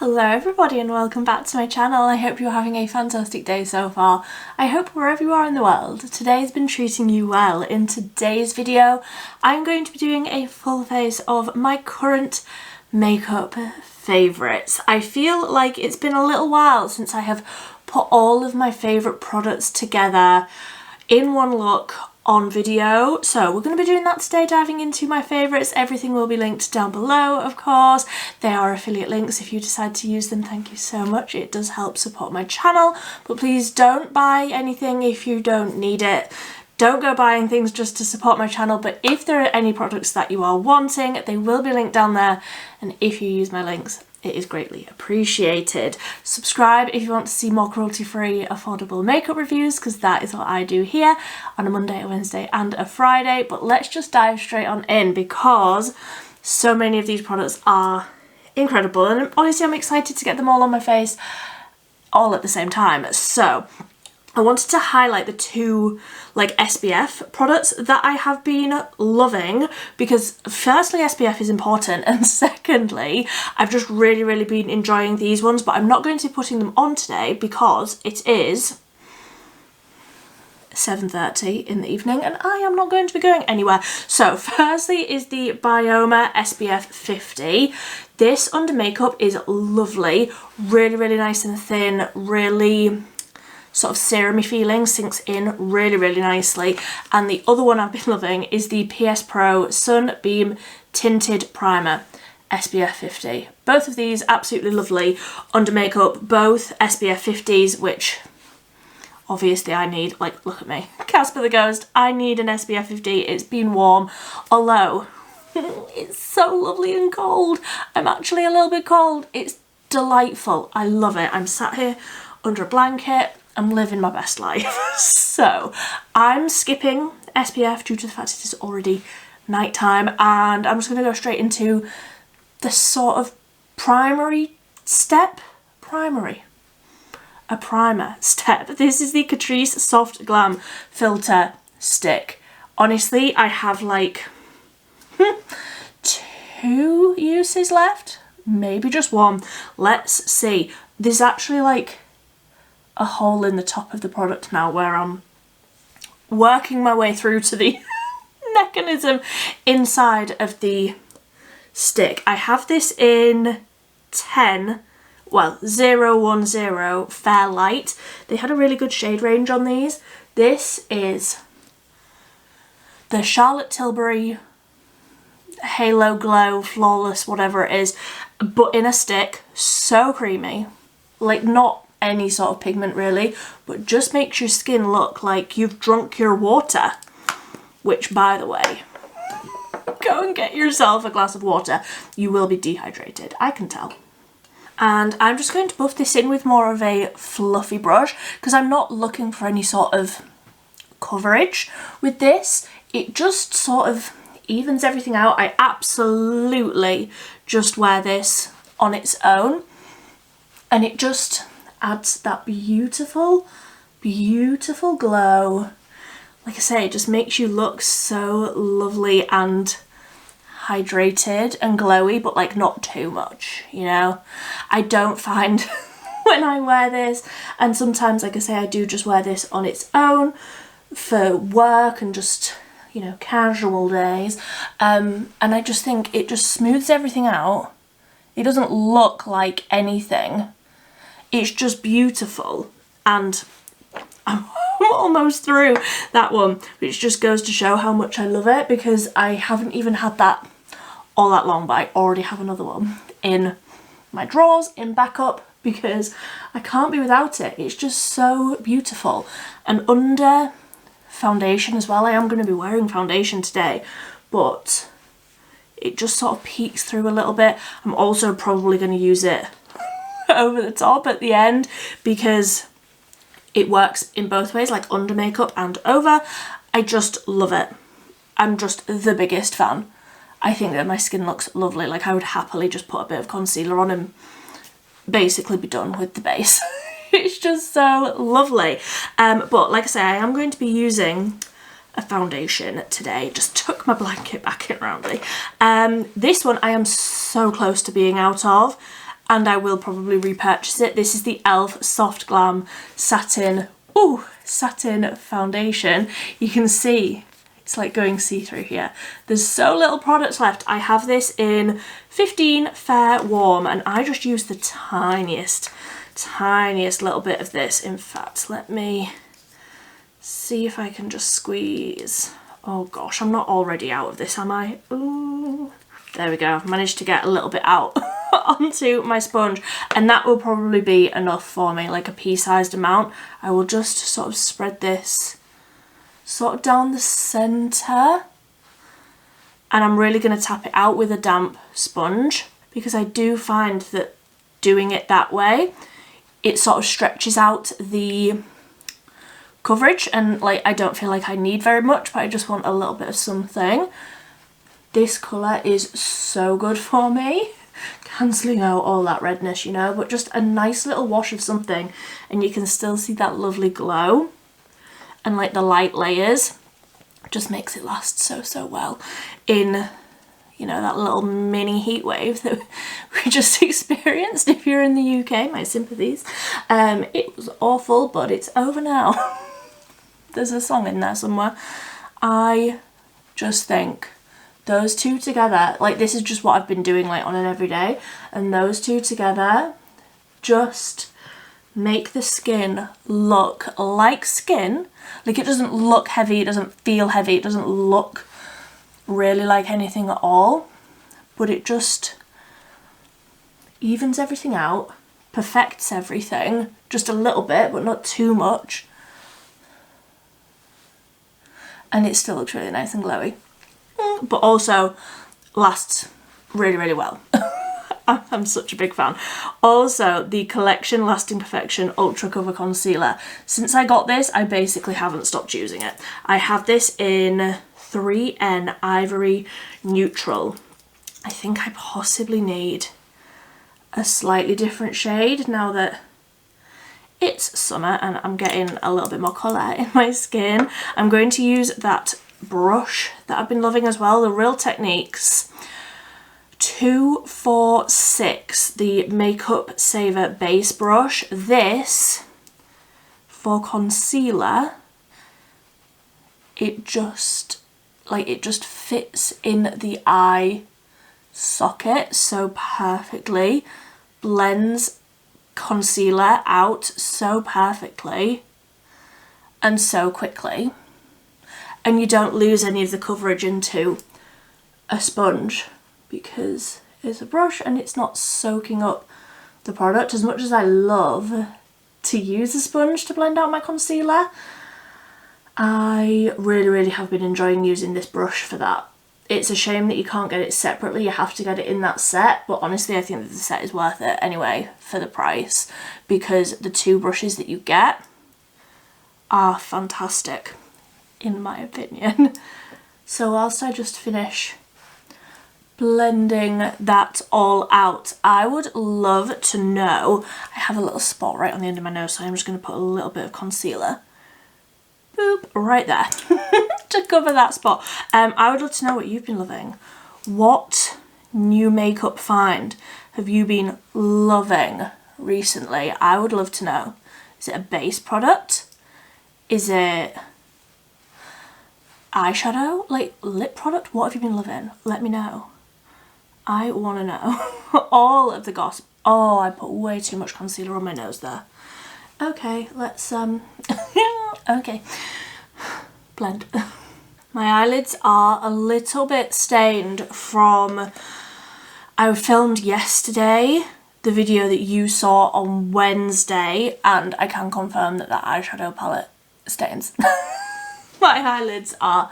Hello everybody and welcome back to my channel. I hope you're having a fantastic day so far. I hope wherever you are in the world, today's been treating you well. In today's video, I'm going to be doing a full face of my current makeup favourites. I feel like it's been a little while since I have put all of my favourite products together in one look on video, so we're going to be doing that today, diving into my favourites. Everything will be linked down below, of course. They are affiliate links if you decide to use them. Thank you so much, it does help support my channel, but please don't buy anything if you don't need it. Don't go buying things just to support my channel, but if there are any products that you are wanting, they will be linked down there, and if you use my links, it is greatly appreciated. Subscribe if you want to see more cruelty-free, affordable makeup reviews, because that is what I do here on a Monday, a Wednesday and a Friday. But let's just dive straight on in, because so many of these products are incredible, and honestly I'm excited to get them all on my face all at the same time. So I wanted to highlight the two SPF products that I have been loving, because firstly SPF is important, and secondly I've just really been enjoying these ones, but I'm not going to be putting them on today because it is 7:30 in the evening and I am not going to be going anywhere. So firstly is the Bioma SPF 50. This under makeup is lovely, really nice and thin, really sort of serumy feeling, sinks in really nicely. And the other one I've been loving is the PS Pro Sunbeam Tinted Primer SPF 50. Both of these absolutely lovely under makeup, both SPF 50s, which obviously I need. Like, look at me, Casper the Ghost, I need an SPF 50. It's been warm, although it's so lovely and cold. I'm actually a little bit cold. It's delightful, I love it. I'm sat here under a blanket, I'm living my best life. So I'm skipping SPF due to the fact it is already nighttime, and I'm just going to go straight into the sort of primary step. A primer step. This is the Catrice Soft Glam Filter Stick. Honestly, I have like 2 uses left, maybe just one. Let's see. There's actually like a hole in the top of the product now where I'm working my way through to the mechanism inside of the stick. I have this in 010 Fair Light. They had a really good shade range on these. This is the Charlotte Tilbury Halo Glow Flawless, whatever it is, but in a stick. So creamy, like not any sort of pigment really, but just makes your skin look like you've drunk your water, which, by the way, go and get yourself a glass of water, you will be dehydrated, I can tell. And I'm just going to buff this in with more of a fluffy brush, because I'm not looking for any sort of coverage with this. It just sort of evens everything out. I absolutely just wear this on its own, and it just adds that beautiful glow. Like I say, it just makes you look so lovely and hydrated and glowy, but like not too much, you know. I don't find when I wear this, and sometimes, like I say, I do just wear this on its own for work and just, you know, casual days, and I just think it just smooths everything out. It doesn't look like anything. It's just beautiful, and I'm almost through that one, which just goes to show how much I love it, because I haven't even had that all that long, but I already have another one in my drawers in backup, because I can't be without it. It's just so beautiful. And under foundation as well, I am going to be wearing foundation today, but it just sort of peeks through a little bit. I'm also probably going to use it over the top at the end, because it works in both ways, like under makeup and over. I just love it. I'm just the biggest fan. I think that my skin looks lovely. Like, I would happily just put a bit of concealer on and basically be done with the base. It's just so lovely. But like I say, I am going to be using a foundation today. Just tuck my blanket back in roundly. This one I am so close to being out of. and I will probably repurchase it. This is the e.l.f. Soft Glam Satin, satin foundation. You can see it's like going see-through here. There's so little product left. I have this in 15 Fair Warm, and I just use the tiniest little bit of this. In fact, let me see if I can just squeeze. Oh gosh, I'm not already out of this, am I? Ooh. There we go, I've managed to get a little bit out onto my sponge, and that will probably be enough for me, like a pea-sized amount. I will just sort of spread this sort of down the centre, and I'm really going to tap it out with a damp sponge, because I do find that doing it that way, it sort of stretches out the coverage, and like I don't feel like I need very much, but I just want a little bit of something. This colour is so good for me, cancelling out all that redness, you know, but just a nice little wash of something, and you can still see that lovely glow, and like the light layers just makes it last so well in, you know, that little mini heat wave that we just experienced. If you're in the UK, my sympathies. It was awful, but it's over now. There's a song in there somewhere. I just think those two together, like this is just what I've been doing like on an everyday, and those two together just make the skin look like skin. Like it doesn't look heavy, it doesn't feel heavy, it doesn't look really like anything at all, but it just evens everything out, perfects everything, just a little bit but not too much, and it still looks really nice and glowy, but also lasts really well. I'm such a big fan. Also, the Collection Lasting Perfection Ultra Cover Concealer. Since I got this, I basically haven't stopped using it. I have this in 3N Ivory Neutral. I think I possibly need a slightly different shade now that it's summer and I'm getting a little bit more colour in my skin. I'm going to use that brush that I've been loving as well, the Real Techniques 246, the Makeup Saver Base Brush. This, for concealer, it just fits in the eye socket so perfectly, blends concealer out so perfectly and so quickly, and you don't lose any of the coverage into a sponge because it's a brush and it's not soaking up the product. As much as I love to use a sponge to blend out my concealer, I really have been enjoying using this brush for that. It's a shame that you can't get it separately, you have to get it in that set, but honestly I think that the set is worth it anyway for the price, because the two brushes that you get are fantastic in my opinion. So whilst I just finish blending that all out, I would love to know, I have a little spot right on the end of my nose, so I'm just going to put a little bit of concealer, boop, right there to cover that spot. I would love to know what you've been loving. What new makeup find have you been loving recently? I would love to know. Is it a base product? Is it eyeshadow? Like lip product? What have you been loving? Let me know. I want to know all of the gossip. Oh, I put way too much concealer on my nose there. Okay, let's okay, blend. My eyelids are a little bit stained from, I filmed yesterday the video that you saw on Wednesday, and I can confirm that that eyeshadow palette stains. My eyelids are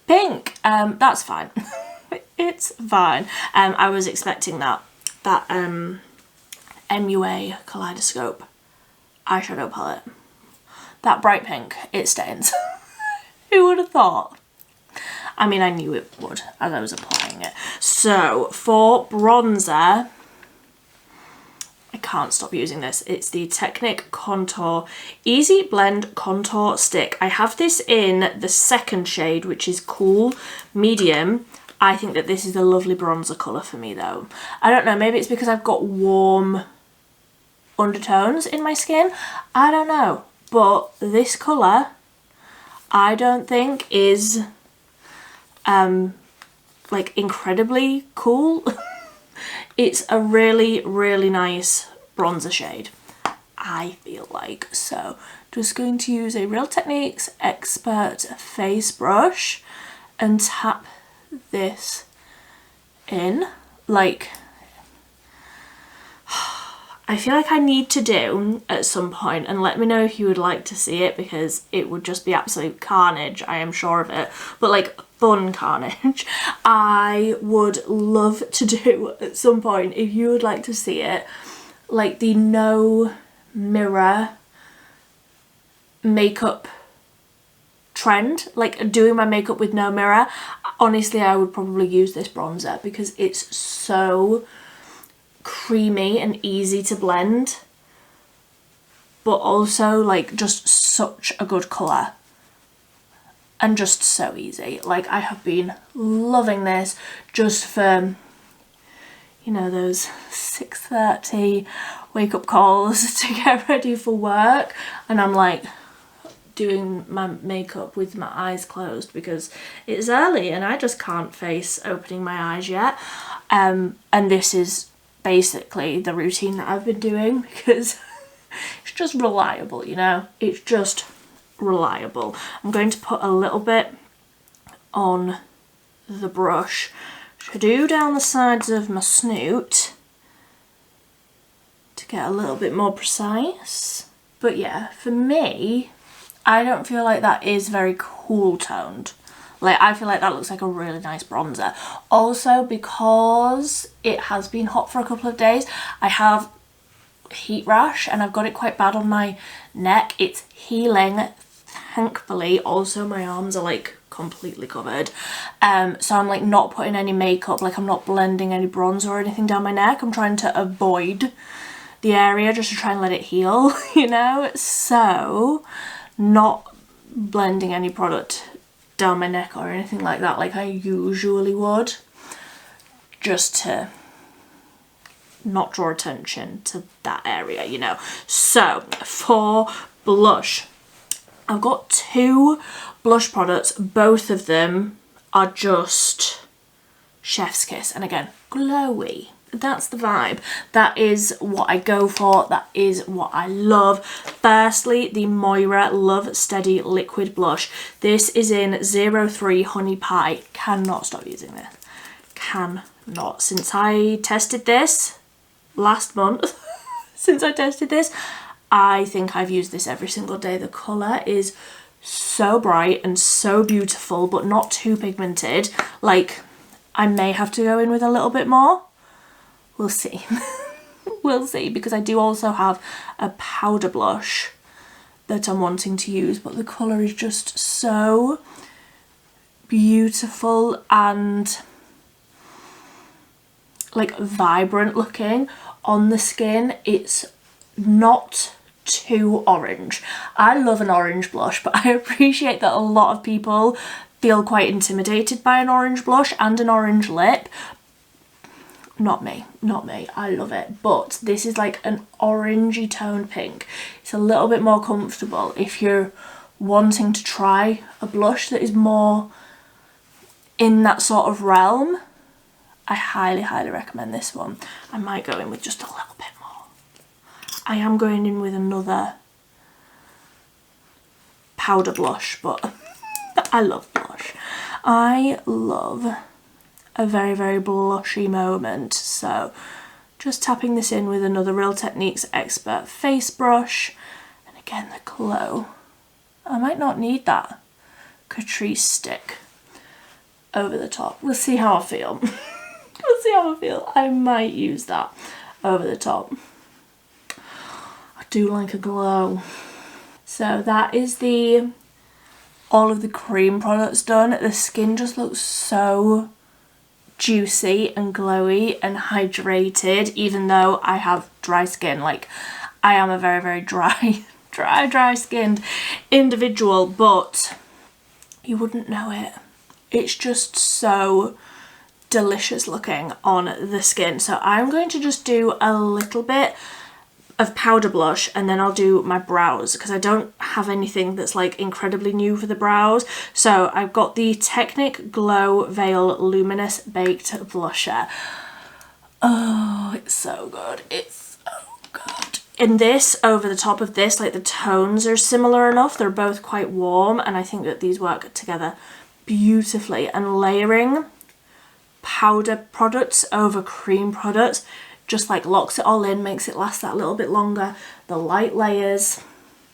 pink. That's fine. It's fine. I was expecting that MUA Kaleidoscope eyeshadow palette, that bright pink, it stains. Who would have thought? I mean, I knew it would as I was applying it. So for bronzer, I can't stop using this. It's the Technic Contour Easy Blend Contour Stick. I have this in the second shade, which is Cool Medium. I think that this is a lovely bronzer colour for me though. I don't know, maybe it's because I've got warm undertones in my skin. I don't know. But this colour, I don't think is like incredibly cool. It's a really, really nice bronzer shade, I feel like. So just going to use a Real Techniques Expert face brush and tap this in. Like, I feel like I need to do at some point, and let me know if you would like to see it, because it would just be absolute carnage, I am sure of it, but like fun carnage. I would love to do at some point, if you would like to see it, like the no mirror makeup trend, like doing my makeup with no mirror. Honestly, I would probably use this bronzer because it's so creamy and easy to blend, but also like just such a good colour and just so easy. Like, I have been loving this just for, you know, those 6:30 wake up calls to get ready for work, and I'm like doing my makeup with my eyes closed because it's early and I just can't face opening my eyes yet. And this is basically the routine that I've been doing because it's just reliable, you know, it's just reliable. I'm going to put a little bit on the brush to do down the sides of my snoot to get a little bit more precise. But yeah, for me, I don't feel like that is very cool toned. Like, I feel like that looks like a really nice bronzer. Also, because it has been hot for a couple of days, I have heat rash and I've got it quite bad on my neck. It's healing, thankfully. Also, my arms are like completely covered. So I'm like not putting any makeup, like I'm not blending any bronzer or anything down my neck. I'm trying to avoid the area just to try and let it heal, you know? So, not blending any product down my neck or anything like that like I usually would, just to not draw attention to that area, you know. So for blush, I've got two blush products. Both of them are just chef's kiss, and again, glowy. That's the vibe. That is what I go for. That is what I love. Firstly, the Moira Love Steady Liquid Blush. This is in 03 Honey Pie. Cannot stop using this. Cannot. Since I tested this last month, I think I've used this every single day. The colour is so bright and so beautiful, but not too pigmented. Like, I may have to go in with a little bit more. We'll see. We'll see, because I do also have a powder blush that I'm wanting to use, but the colour is just so beautiful and like vibrant looking on the skin. It's not too orange. I love an orange blush, but I appreciate that a lot of people feel quite intimidated by an orange blush and an orange lip. Not me, not me. I love it. But this is like an orangey toned pink. It's a little bit more comfortable if you're wanting to try a blush that is more in that sort of realm. I highly, highly recommend this one. I might go in with just a little bit more. I am going in with another powder blush, but I love blush. I love a very, very blushy moment. So just tapping this in with another Real Techniques Expert face brush. And again, the glow. I might not need that Catrice stick over the top. We'll see how I feel. We'll see how I feel. I might use that over the top. I do like a glow. So that is all of the cream products done. The skin just looks so juicy and glowy and hydrated, even though I have dry skin. Like, I am a very, very dry skinned individual, but you wouldn't know it. It's just so delicious looking on the skin. So I'm going to just do a little bit of powder blush and then I'll do my brows because I don't have anything that's like incredibly new for the brows. So I've got the Technic Glow Veil Luminous Baked Blusher. Oh, it's so good. It's so good. In this, over the top of this, like the tones are similar enough. They're both quite warm and I think that these work together beautifully. And layering powder products over cream products just like locks it all in, makes it last that little bit longer. The light layers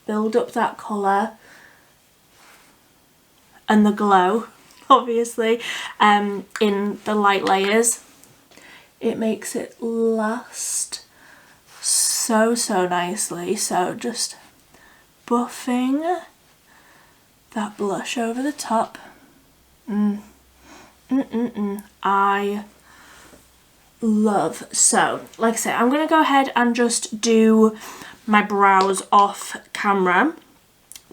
build up that colour and the glow, obviously, in the light layers. It makes it last so nicely. So just buffing that blush over the top. I love. So like I say, I'm gonna go ahead and just do my brows off camera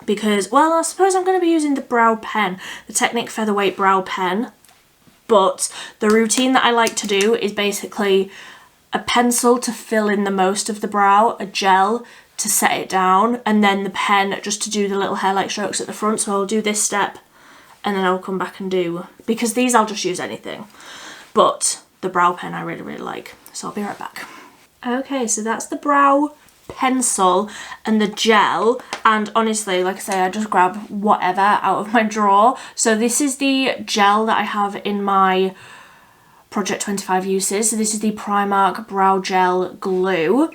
because, well, I suppose I'm going to be using the brow pen, the Technic Featherweight brow pen, but the routine that I like to do is basically a pencil to fill in the most of the brow, a gel to set it down, and then the pen just to do the little hair-like strokes at the front. So I'll do this step and then I'll come back and do, because these I'll just use anything, but the brow pen I really like. So I'll be right back. Okay, so that's the brow pencil and the gel, and honestly, like I say, I just grab whatever out of my drawer. So this is the gel that I have in my Project 25 uses. So this is the Primark Brow Gel Glue.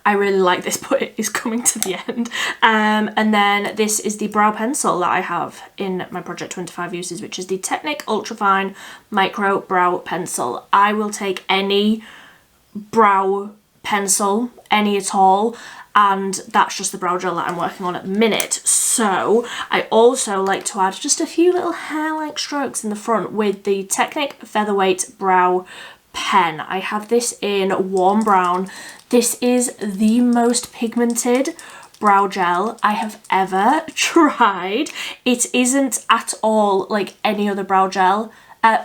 I really like this, but it is coming to the end. And then this is the brow pencil that I have in my Project 25 uses, which is the Technic Ultrafine Micro Brow Pencil. I will take any brow pencil, any at all, and that's just the brow gel that I'm working on at the minute. So I also like to add just a few little hair-like strokes in the front with the Technic Featherweight Brow Pen. I have this in warm brown. This is the most pigmented brow gel I have ever tried. It isn't at all like any other brow gel,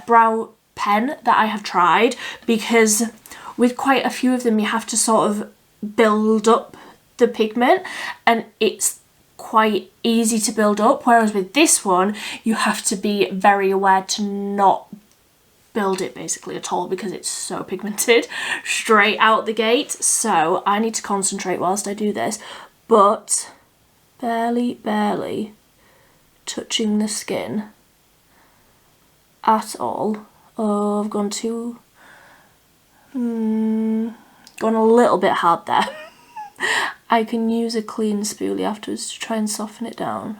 brow pen that I have tried, because with quite a few of them you have to sort of build up the pigment and it's quite easy to build up, whereas with this one you have to be very aware to not build it basically at all because it's so pigmented straight out the gate. So I need to concentrate whilst I do this, but barely touching the skin at all. Oh, I've gone a little bit hard there. I can use a clean spoolie afterwards to try and soften it down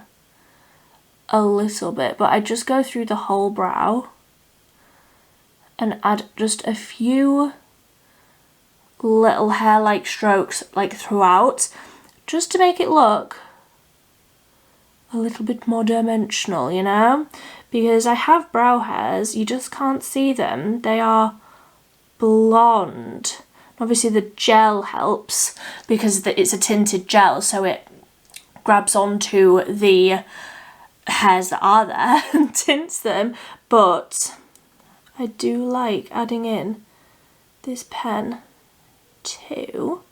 a little bit, but I just go through the whole brow and add just a few little hair-like strokes like throughout, just to make it look a little bit more dimensional, you know? Because I have brow hairs, you just can't see them. They are blonde. Obviously the gel helps because it's a tinted gel, so it grabs onto the hairs that are there and tints them, but I do like adding in this pen too,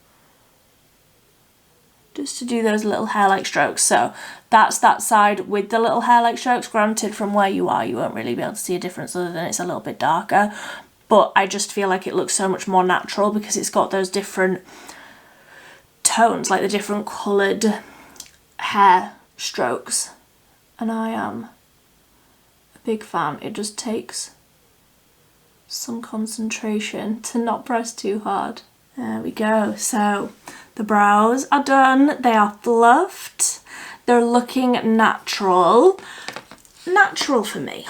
just to do those little hair-like strokes. So that's that side with the little hair-like strokes. Granted, from where you are you won't really be able to see a difference other than it's a little bit darker, but I just feel like it looks so much more natural because it's got those different tones, like the different coloured hair strokes, and I am a big fan. It just takes some concentration to not press too hard. There we go. So the brows are done. They are fluffed. They're looking natural. Natural for me.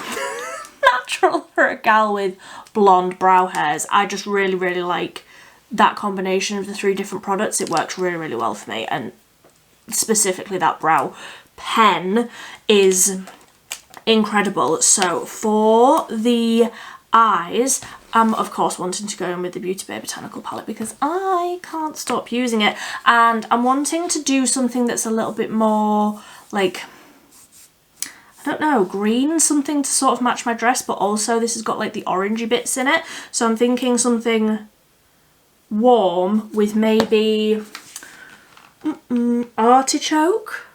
Natural for a gal with blonde brow hairs. I just really like that combination of the three different products. It works really well for me, and specifically that brow pen is incredible. So for the eyes, I'm of course wanting to go in with the Beauty Bay Botanical palette because I can't stop using it, and I'm wanting to do something that's a little bit more like, I I don't know, green, something to sort of match my dress, but also this has got like the orangey bits in it. So I'm thinking something warm with maybe artichoke,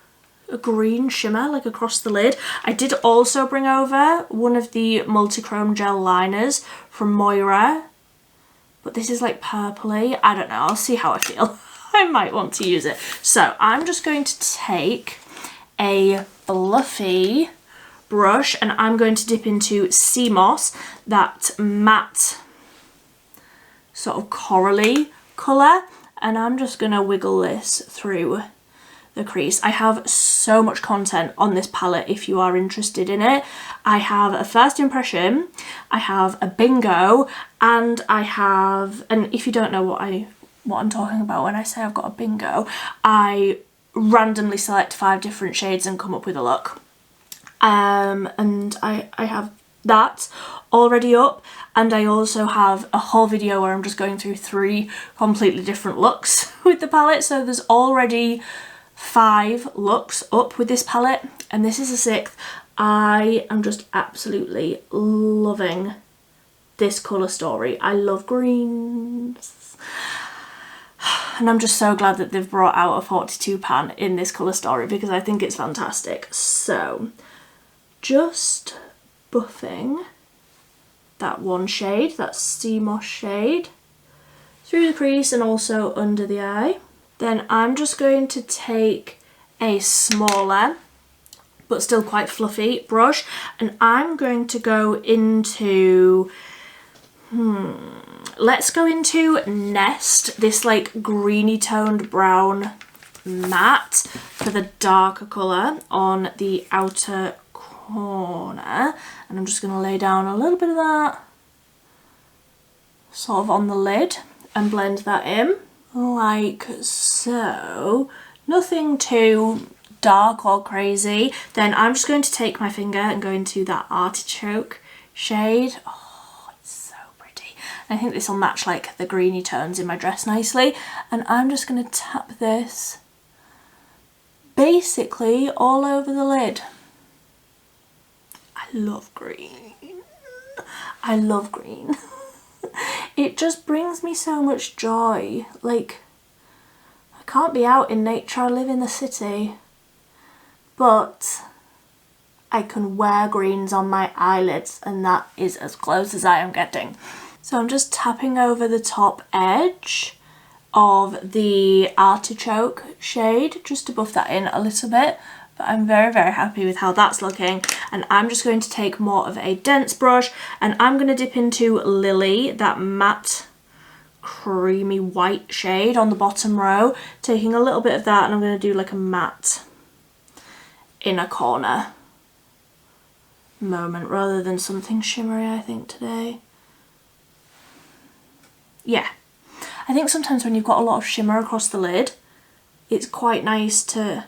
a green shimmer like across the lid. I did also bring over one of the multi-chrome gel liners from Moira, but this is like purpley. I don't know, I'll see how I feel. I might want to use it. So I'm just going to take a fluffy brush and I'm going to dip into Sea Moss, that matte sort of corally colour, and I'm just going to wiggle this through the crease. I have so much content on this palette if you are interested in it. I have a first impression, I have a bingo, and I have, and if you don't know what I'm talking about when I say I've got a bingo, I randomly select 5 different shades and come up with a look. And I have that already up, and I also have a whole video where I'm just going through 3 completely different looks with the palette. So there's already 5 looks up with this palette, and this is the 6th. I am just absolutely loving this colour story. I love greens. And I'm just so glad that they've brought out a 42 pan in this colour story because I think it's fantastic. So just buffing that one shade, that Sea Moss shade, through the crease and also under the eye. Then I'm just going to take a smaller but still quite fluffy brush, and I'm going to go into let's go into Nest, this like greeny toned brown matte for the darker colour on the outer corner, and I'm just going to lay down a little bit of that sort of on the lid and blend that in like so. Nothing too dark or crazy. Then I'm just going to take my finger and go into that artichoke shade. Oh, it's so pretty. I think this will match like the greeny tones in my dress nicely, and I'm just going to tap this basically all over the lid. I love green. I love green. It just brings me so much joy. Like, I can't be out in nature, I live in the city, but I can wear greens on my eyelids, and that is as close as I am getting. So I'm just tapping over the top edge of the artichoke shade just to buff that in a little bit, but I'm very, very happy with how that's looking. And I'm just going to take more of a dense brush and I'm going to dip into Lily, that matte creamy white shade on the bottom row, taking a little bit of that, and I'm going to do like a matte inner corner moment rather than something shimmery, I think, today. Yeah, I think sometimes when you've got a lot of shimmer across the lid, it's quite nice to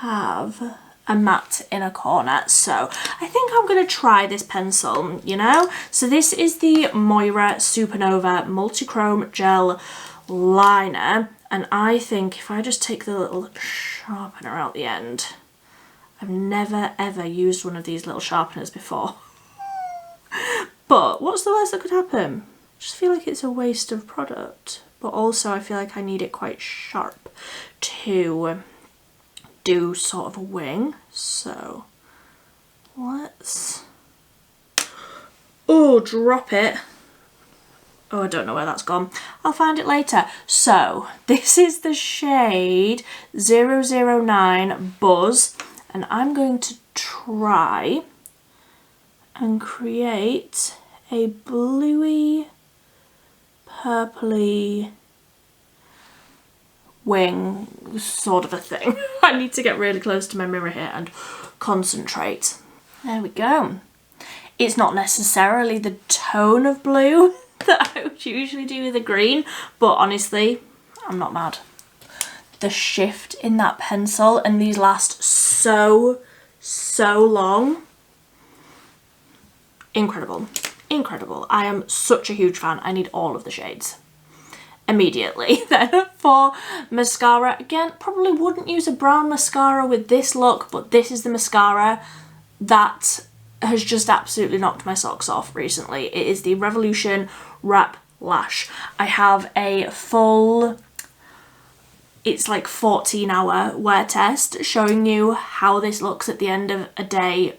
have a matte inner corner. So I think I'm going to try this pencil, you know. So this is the Moira Supernova Multichrome Gel Liner, and I think if I just take the little sharpener out the end, I've never ever used one of these little sharpeners before. But what's the worst that could happen? I just feel like it's a waste of product, but also I feel like I need it quite sharp to do sort of a wing. So let's, oh, drop it. Oh, I don't know where that's gone. I'll find it later. So this is the shade 009 Buzz, and I'm going to try and create a bluey, purpley wing sort of a thing. I need to get really close to my mirror here and concentrate. There we go. It's not necessarily the tone of blue that I would usually do with a green, but honestly, I'm not mad. The shift in that pencil, and these last so long. Incredible. Incredible. I am such a huge fan. I need all of the shades. immediately. Then for mascara, again, probably wouldn't use a brown mascara with this look, but this is the mascara that has just absolutely knocked my socks off recently. It is the Revolution Wrap Lash. I have a full, it's like 14-hour wear test showing you how this looks at the end of a day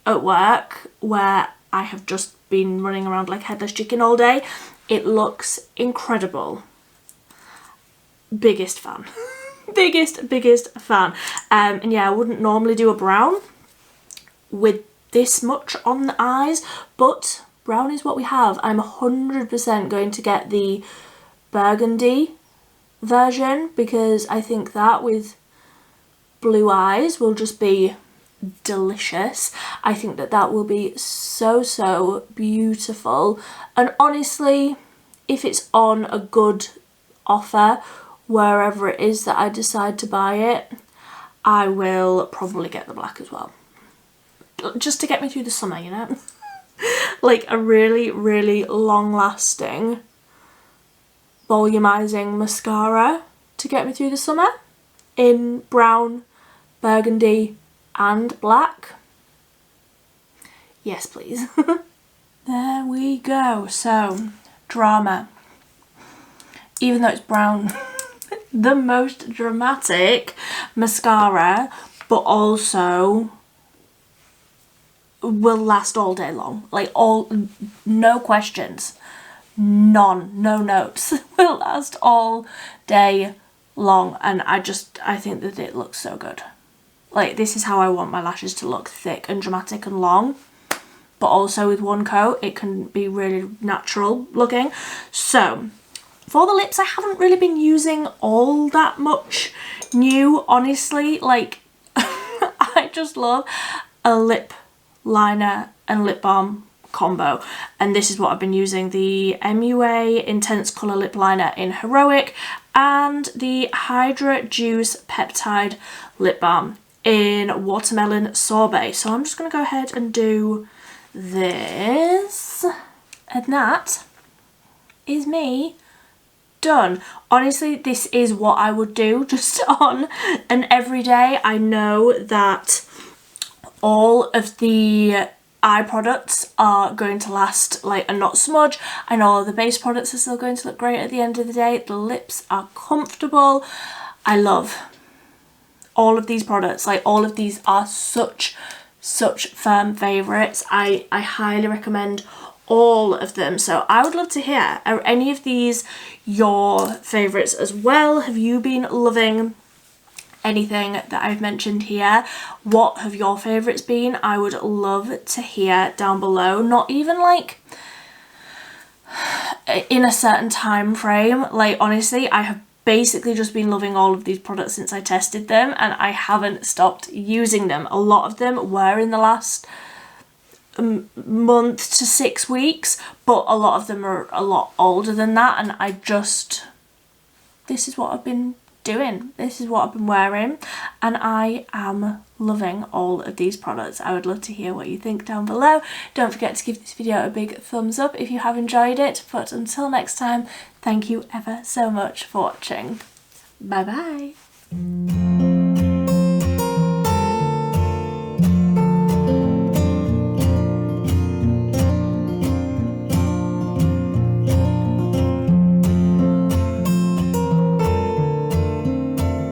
at work where I have just been running around like headless chicken all day. It looks incredible. Biggest fan. biggest fan. And yeah, I wouldn't normally do a brown with this much on the eyes, but brown is what we have. I'm 100% going to get the burgundy version because I think that with blue eyes will just be delicious. I think that that will be so beautiful, and honestly, if it's on a good offer wherever it is that I decide to buy it, I will probably get the black as well, just to get me through the summer, you know. Like a really long lasting volumizing mascara to get me through the summer in brown, burgundy and black. Yes, please. There we go. So, Drama. Even though it's brown, the most dramatic mascara, but also will last all day long. Like no questions, none, no notes. Will last all day long, and I think that it looks so good. Like, this is how I want my lashes to look, thick and dramatic and long, but also with one coat it can be really natural looking. So for the lips, I haven't really been using all that much new, honestly. Like I just love a lip liner and lip balm combo, and this is what I've been using: the MUA Intense Colour Lip Liner in Heroic and the Hydra Juice Peptide Lip Balm in Watermelon Sorbet. So I'm just going to go ahead and do this, and that is me done. Honestly, this is what I would do just on an everyday. I know that all of the eye products are going to last like and not smudge. I know all the base products are still going to look great at the end of the day. The lips are comfortable. I love all of these products. Like, all of these are such firm favourites. I highly recommend all of them. So I would love to hear, are any of these your favourites as well? Have you been loving anything that I've mentioned here? What have your favourites been? I would love to hear down below. Not even like in a certain time frame. Like, honestly, I have basically just been loving all of these products since I tested them, and I haven't stopped using them. A lot of them were in the last month to 6 weeks, but a lot of them are a lot older than that, and this is what I've been doing, this is what I've been wearing, and I am loving all of these products. I would love to hear what you think down below. Don't forget to give this video a big thumbs up if you have enjoyed it, but until next time, thank you ever so much for watching. Bye bye.